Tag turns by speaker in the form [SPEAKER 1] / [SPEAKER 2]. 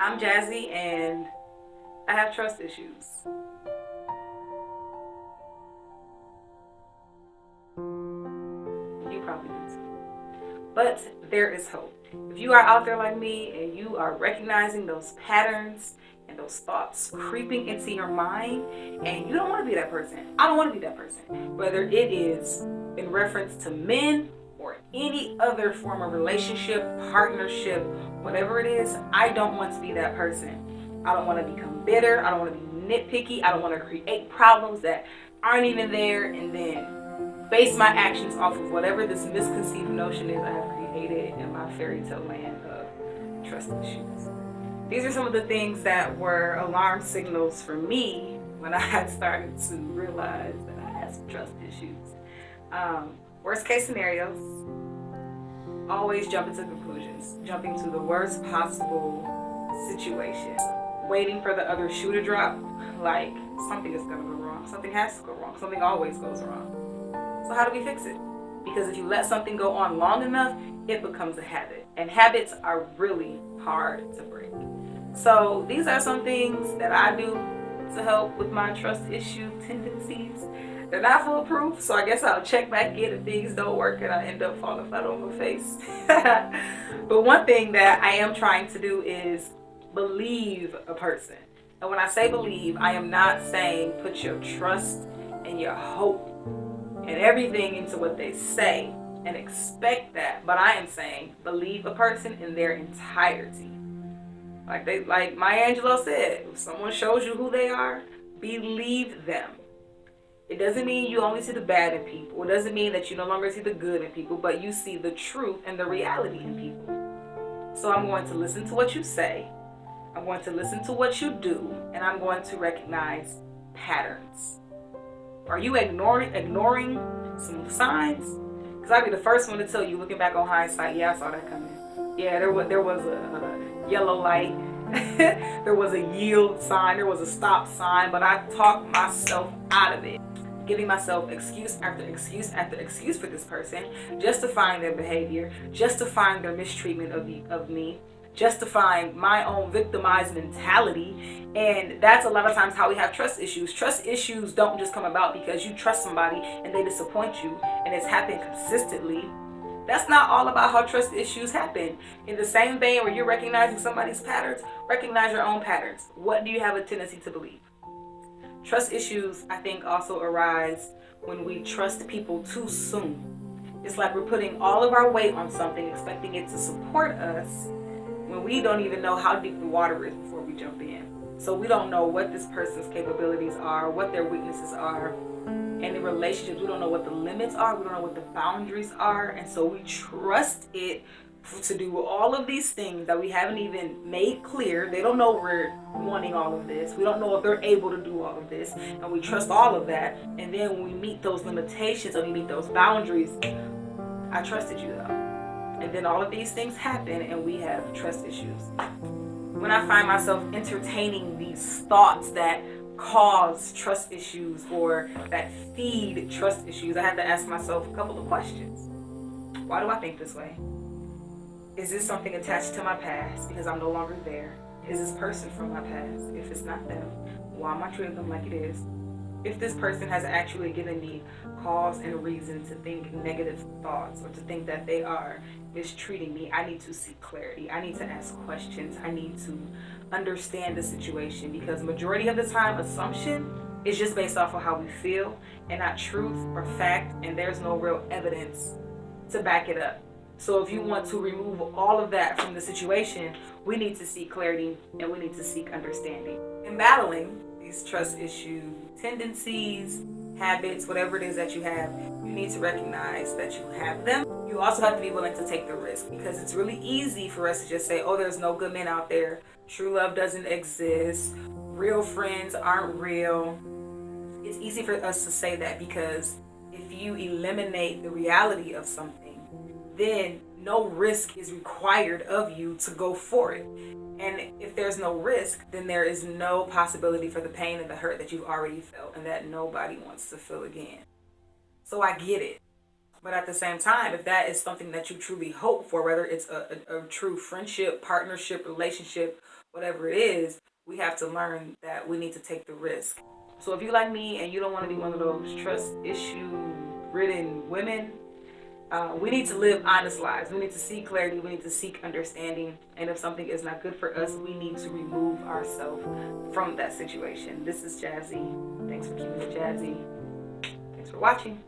[SPEAKER 1] I'm Jazzy and I have trust issues. You probably do too. But there is hope. If you are out there like me and you are recognizing those patterns and those thoughts creeping into your mind and you don't want to be that person, I don't want to be that person. Whether it is in reference to men or any other form of relationship, partnership, whatever it is, I don't want to be that person. I don't want to become bitter. I don't want to be nitpicky. I don't want to create problems that aren't even there and then base my actions off of whatever this misconceived notion is I have created in my fairy tale land of trust issues. These are some of the things that were alarm signals for me when I had started to realize that I had some trust issues. Worst case scenarios, always jump into conclusions, jumping to the worst possible situation, waiting for the other shoe to drop, like something is gonna go wrong, something has to go wrong, something always goes wrong. So how do we fix it? Because if you let something go on long enough, it becomes a habit. And habits are really hard to break. So these are some things that I do to help with my trust issue tendencies. They're not foolproof, so I guess I'll check back in if things don't work and I end up falling flat on my face. But one thing that I am trying to do is believe a person. And when I say believe, I am not saying put your trust and your hope and everything into what they say and expect that, but I am saying believe a person in their entirety. Like Maya Angelou said, if someone shows you who they are, believe them. It doesn't mean you only see the bad in people. It doesn't mean that you no longer see the good in people, but you see the truth and the reality in people. So I'm going to listen to what you say. I'm going to listen to what you do, and I'm going to recognize patterns. Are you ignoring some signs? Because I'd be the first one to tell you, looking back on hindsight, yeah, I saw that coming. Yeah, there was a yellow light. There was a yield sign. There was a stop sign. But I talked myself out of it, giving myself excuse after excuse after excuse for this person, justifying their behavior, justifying their mistreatment of me, justifying my own victimized mentality. And that's a lot of times how we have trust issues. Trust issues don't just come about because you trust somebody and they disappoint you and it's happened consistently. That's not all about how trust issues happen. In the same vein where you're recognizing somebody's patterns, recognize your own patterns. What do you have a tendency to believe? Trust issues, I think, also arise when we trust people too soon. It's like we're putting all of our weight on something, expecting it to support us, when we don't even know how deep the water is before we jump in. So we don't know what this person's capabilities are, what their weaknesses are. And in relationships, we don't know what the limits are, we don't know what the boundaries are. And so we trust it to do all of these things that we haven't even made clear. They don't know we're wanting all of this. We don't know if they're able to do all of this. And we trust all of that. And then when we meet those limitations and we meet those boundaries, I trusted you though. And then all of these things happen and we have trust issues. When I find myself entertaining these thoughts that cause trust issues or that feed trust issues, I have to ask myself a couple of questions. Why do I think this way? Is this something attached to my past because I'm no longer there? Is this person from my past? If it's not them, why am I treating them like it is? If this person has actually given me cause and reason to think negative thoughts or to think that they are mistreating me, I need to seek clarity. I need to ask questions. I need to understand the situation, because majority of the time assumption is just based off of how we feel and not truth or fact, and there's no real evidence to back it up. So if you want to remove all of that from the situation, we need to seek clarity and we need to seek understanding. In battling these trust issue tendencies, habits, whatever it is that you have, you need to recognize that you have them. You also have to be willing to take the risk, because it's really easy for us to just say, oh, there's no good men out there. True love doesn't exist. Real friends aren't real. It's easy for us to say that because if you eliminate the reality of something, then no risk is required of you to go for it. And if there's no risk, then there is no possibility for the pain and the hurt that you've already felt and that nobody wants to feel again. So I get it. But at the same time, if that is something that you truly hope for, whether it's a true friendship, partnership, relationship, whatever it is, we have to learn that we need to take the risk. So if you like me and you don't want to be one of those trust issue ridden women, we need to live honest lives. We need to seek clarity. We need to seek understanding. And if something is not good for us, we need to remove ourselves from that situation. This is Jazzy. Thanks for keeping it jazzy. Thanks for watching.